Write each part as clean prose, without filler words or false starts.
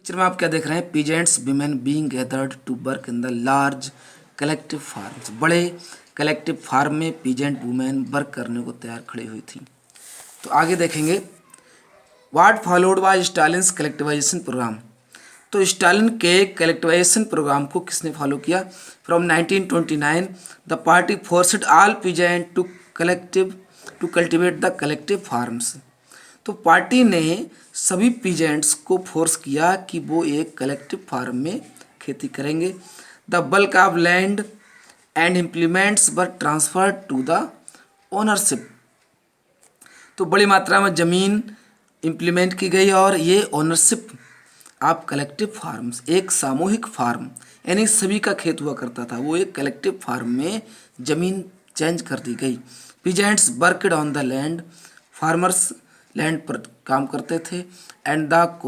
Picture में आप क्या देख रहे हैं? Peasants women being gathered to work in the large collective farms. बड़े कलेक्टिव फार्म में पीजेंट वुमेन वर्क करने को तैयार खड़ी हुई थी। तो आगे देखेंगे what followed by Stalin's collectivisation programme. तो स्टालिन के कलेक्टिवाइजेशन प्रोग्राम को किसने फॉलो किया? From 1929 the party forced all peasant to cultivate the collective farms. तो पार्टी ने सभी पीजेंट्स को फोर्स किया कि वो एक कलेक्टिव फार्म में खेती करेंगे। The bulk of land and implements were transferred to the ownership. तो बड़ी मात्रा में ज़मीन इम्प्लीमेंट की गई और ये ओनरशिप ऑफ कलेक्टिव फार्म्स, एक सामूहिक फार्म यानी सभी का खेत हुआ करता था, वो एक कलेक्टिव फार्म में ज़मीन चेंज कर दी गई। Peasants worked on the land, farmers land पर काम करते थे। एंड द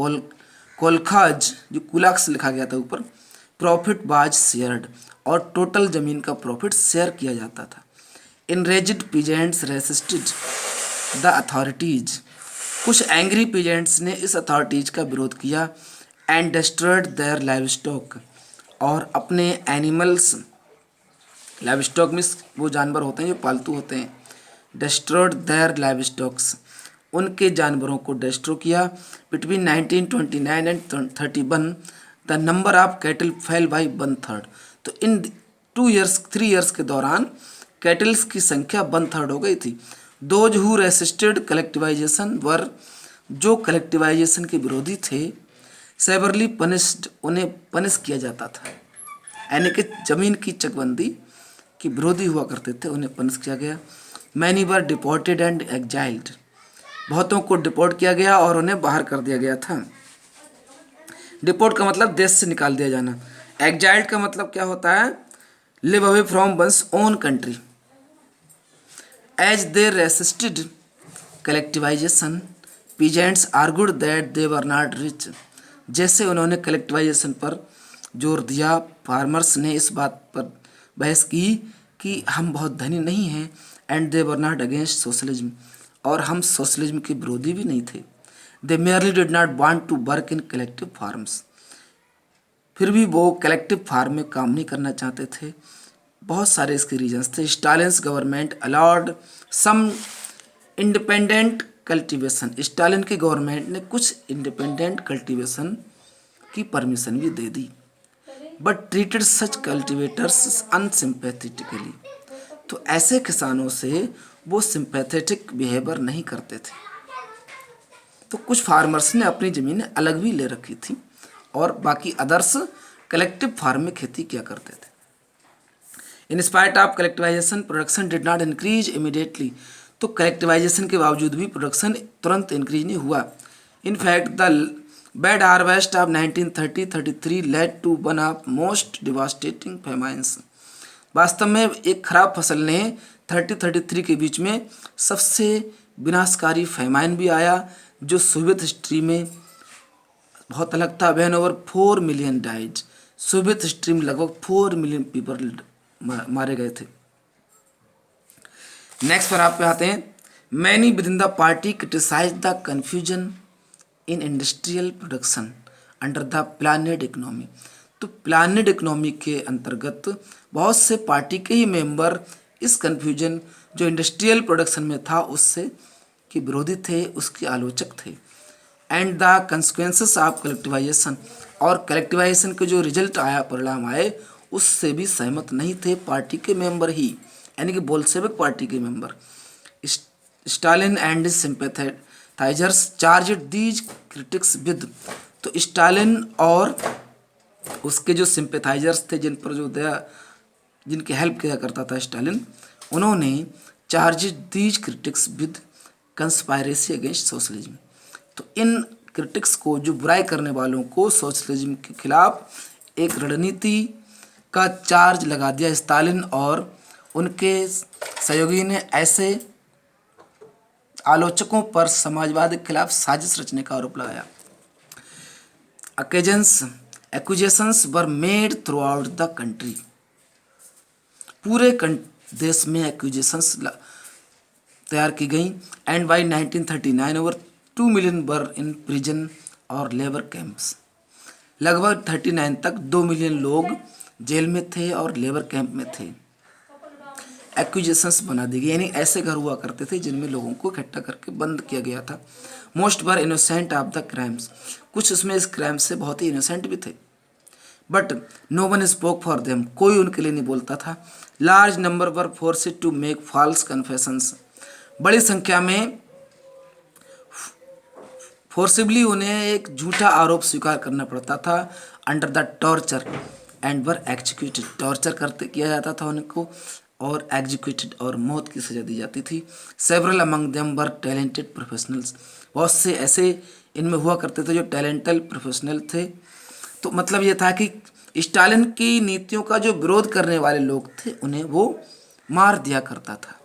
कोलखाज, जो कुलाक्स लिखा गया था ऊपर, प्रॉफिट वाज शेयर्ड, और टोटल ज़मीन का प्रॉफिट शेयर किया जाता था। Enraged peasants resisted the authorities. कुछ एंग्री पीजेंट्स ने इस अथॉरिटीज का विरोध किया। And destroyed their livestock, और अपने एनिमल्स, लाइव स्टॉक में वो जानवर होते हैं जो पालतू होते हैं, डिस्ट्रॉयड देयर लाइव स्टॉक्स, उनके जानवरों को डिस्ट्रॉय किया। Between 1929 and 31 the number of cattle fail by 1/3। तो इन 3 ईयर्स के दौरान कैटल्स की संख्या 1/3 हो गई थी। दोज हु रेसिस्टेड कलेक्टिवाइजेशन वर, जो कलेक्टिवाइजेशन के विरोधी थे, सेवरली पनिश्ड, उन्हें पनिश किया जाता था, यानी कि जमीन की चकबंदी के विरोधी हुआ करते थे, उन्हें पनिश किया गया। Many were deported and exiled, बहुतों को डिपोर्ट किया गया और उन्हें बाहर कर दिया गया था। डिपोर्ट का मतलब देश से निकाल दिया जाना। एग्जाइल्ड का मतलब क्या होता है? Live away from one's own country. As they resisted collectivisation, peasants argued that they were not rich. जैसे उन्होंने कलेक्टिवाइजेशन पर जोर दिया, फार्मर्स ने इस बात पर बहस की कि हम बहुत धनी नहीं हैं। And they were not against socialism, और हम सोशलिज्म के विरोधी भी नहीं थे। They merely did not want to work in collective farms, फिर भी वो कलेक्टिव फार्म में काम नहीं करना चाहते थे। बहुत सारे इसके रीजंस थे। Stalin's government allowed some independent cultivation, Stalin की गवर्नमेंट ने कुछ इंडिपेंडेंट कल्टीवेशन की परमिशन भी दे दी। But treated such cultivators unsympathetically, तो ऐसे किसानों से वो सिंपैथेटिक बिहेवियर नहीं करते थे। तो कुछ फार्मर्स ने अपनी ज़मीनें अलग भी ले रखी थी और बाकी अदर्स कलेक्टिव फार्म में खेती किया करते थे। In spite of collectivisation production did not increase immediately, तो कलेक्टिवाइजेशन के बावजूद भी प्रोडक्शन तुरंत इंक्रीज नहीं हुआ। In fact the bad harvest of 1930-33 led to one of most devastating famines. वास्तव में एक खराब फसल ने 30-33 के बीच में सबसे विनाशकारी फेमाइन भी आया, जो सोवियत हिस्ट्री में बहुत अलग था। When over 4 million died, Soviet history में लगभग 4 मिलियन पीपल मारे गए थे। नेक्स्ट पर आप पे आते हैं। Many within the party criticise the confusion in industrial production under the planned economy. तो प्लानेड इकोनॉमी के अंतर्गत बहुत से पार्टी के ही मेंबर इस कन्फ्यूजन जो इंडस्ट्रियल प्रोडक्शन में था उससे के विरोधी थे, उसके आलोचक थे। And the consequences of collectivisation, और कलेक्टिवाइजेशन के जो रिजल्ट आया, परिणाम आए, उससे भी सहमत नहीं थे पार्टी के मेंबर ही, यानी कि बोल्शेविक पार्टी के member. Stalin and sympathisers charged these critics with, तो स्टालिन और उसके जो सिंपैथाइजर्स थे, जिन पर जो दया, जिनकी हेल्प किया करता था स्टालिन, उन्होंने charge these critics with conspiracy against socialism. तो इन क्रिटिक्स को, जो बुराई करने वालों को, सोशलिज्म के खिलाफ एक रणनीति का चार्ज लगा दिया स्टालिन और उनके सहयोगी ने। ऐसे आलोचकों पर समाजवाद के खिलाफ साजिश रचने का आरोप लगाया। Accusations were made through out the country, पूरे देश में एक्यूजेशंस तैयार की गई। And by 1939 over 2 million were in prison और लेबर कैंप्स। लगभग 39 तक 2 मिलियन लोग जेल में थे और लेबर कैंप में थे। एक्विजिशंस बना दी गई, यानी ऐसे घर हुआ करते थे जिनमें लोगों को इकट्ठा करके बंद किया गया था। Most were innocent of the crimes, कुछ उसमें इस क्राइम से बहुत ही इनोसेंट भी थे। But no one spoke for them, कोई उनके लिए नहीं बोलता था। Large number were forced to make false confessions, बड़ी संख्या में फोर्सिबली उन्हें एक झूठा आरोप स्वीकार करना पड़ता था। Under the torture and were executed, torture करते किया जाता था उनको और एग्जीक्यूटेड और मौत की सजा दी जाती थी। Several among them were talented professionals, बहुत से ऐसे इनमें हुआ करते थे जो टैलेंटेड प्रोफेशनल थे। तो मतलब ये था कि स्टालिन की नीतियों का जो विरोध करने वाले लोग थे उन्हें वो मार दिया करता था।